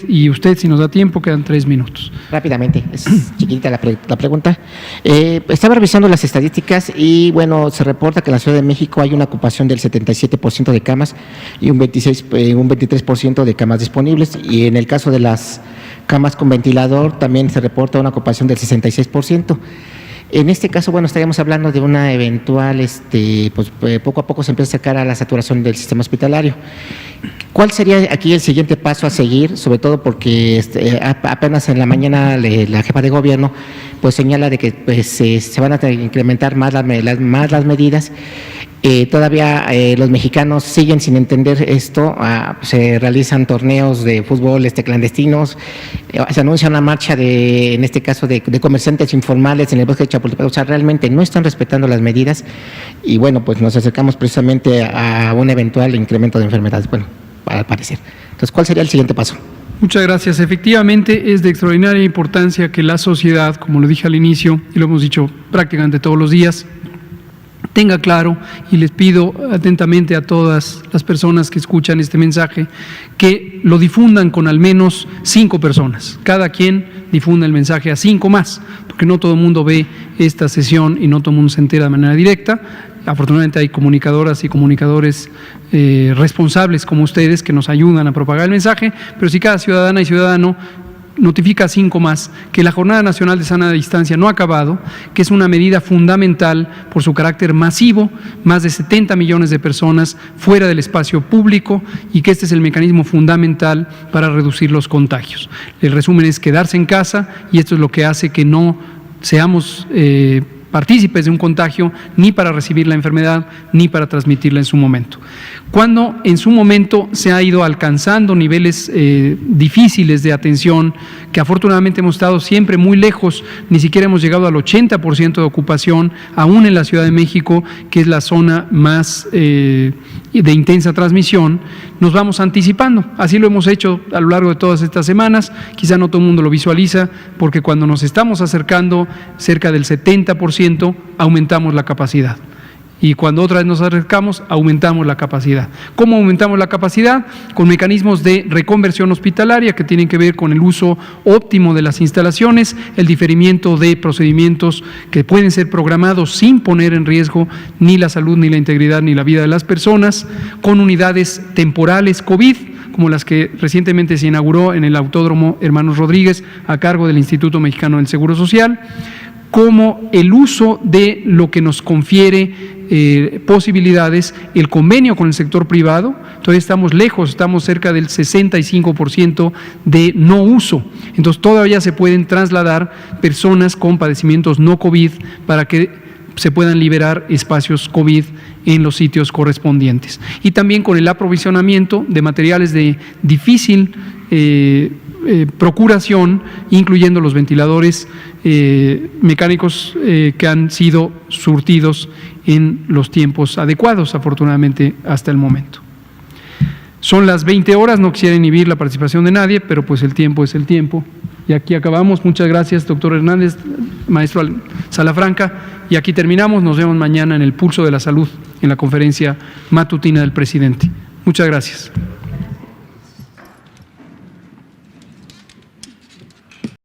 si nos da tiempo, quedan 3 minutos. Rápidamente, es chiquitita la pregunta. Estaba revisando las estadísticas y, bueno, se reporta que en la Ciudad de México hay una ocupación del 77% de camas y un 23% de camas disponibles. Y en el caso de las camas con ventilador también se reporta una ocupación del 66%. En este caso, bueno, estaríamos hablando de una eventual, poco a poco se empieza a acercar a la saturación del sistema hospitalario. ¿Cuál sería aquí el siguiente paso a seguir? Sobre todo porque apenas en la mañana la jefa de gobierno pues señala de que pues, se van a incrementar más las medidas. Todavía los mexicanos siguen sin entender esto, se realizan torneos de fútbol clandestinos, se anuncia una marcha en este caso de comerciantes informales en el bosque de Chapultepec, o sea, realmente no están respetando las medidas y bueno, pues nos acercamos precisamente a un eventual incremento de enfermedades, bueno, al parecer. Entonces, ¿cuál sería el siguiente paso? Muchas gracias. Efectivamente, es de extraordinaria importancia que la sociedad, como lo dije al inicio y lo hemos dicho prácticamente todos los días, tenga claro, y les pido atentamente a todas las personas que escuchan este mensaje, que lo difundan con al menos 5 personas. Cada quien difunda el mensaje a 5 más, porque no todo el mundo ve esta sesión y no todo el mundo se entera de manera directa. Afortunadamente hay comunicadoras y comunicadores responsables como ustedes que nos ayudan a propagar el mensaje, pero si cada ciudadana y ciudadano notifica a 5 más que la Jornada Nacional de Sana Distancia no ha acabado, que es una medida fundamental por su carácter masivo, más de 70 millones de personas fuera del espacio público, y que este es el mecanismo fundamental para reducir los contagios. El resumen es quedarse en casa, y esto es lo que hace que no seamos partícipes de un contagio, ni para recibir la enfermedad, ni para transmitirla en su momento. Cuando en su momento se ha ido alcanzando niveles difíciles de atención, que afortunadamente hemos estado siempre muy lejos, ni siquiera hemos llegado al 80% de ocupación, aún en la Ciudad de México, que es la zona más de intensa transmisión, nos vamos anticipando. Así lo hemos hecho a lo largo de todas estas semanas. Quizá no todo el mundo lo visualiza, porque cuando nos estamos acercando cerca del 70%, aumentamos la capacidad. Y cuando otra vez nos acercamos, aumentamos la capacidad. ¿Cómo aumentamos la capacidad? Con mecanismos de reconversión hospitalaria que tienen que ver con el uso óptimo de las instalaciones, el diferimiento de procedimientos que pueden ser programados sin poner en riesgo ni la salud, ni la integridad, ni la vida de las personas, con unidades temporales COVID, como las que recientemente se inauguró en el Autódromo Hermanos Rodríguez a cargo del Instituto Mexicano del Seguro Social, como el uso de lo que nos confiere posibilidades el convenio con el sector privado. Todavía estamos lejos, estamos cerca del 65% de no uso. Entonces todavía se pueden trasladar personas con padecimientos no COVID para que se puedan liberar espacios COVID en los sitios correspondientes. Y también con el aprovisionamiento de materiales de difícil procuración, incluyendo los ventiladores mecánicos que han sido surtidos en los tiempos adecuados, afortunadamente, hasta el momento. Son las 20 horas, no quisiera inhibir la participación de nadie, pero pues el tiempo es el tiempo. Y aquí acabamos. Muchas gracias, doctor Hernández, maestro Salafranca. Y aquí terminamos. Nos vemos mañana en el Pulso de la Salud, en la conferencia matutina del presidente. Muchas gracias.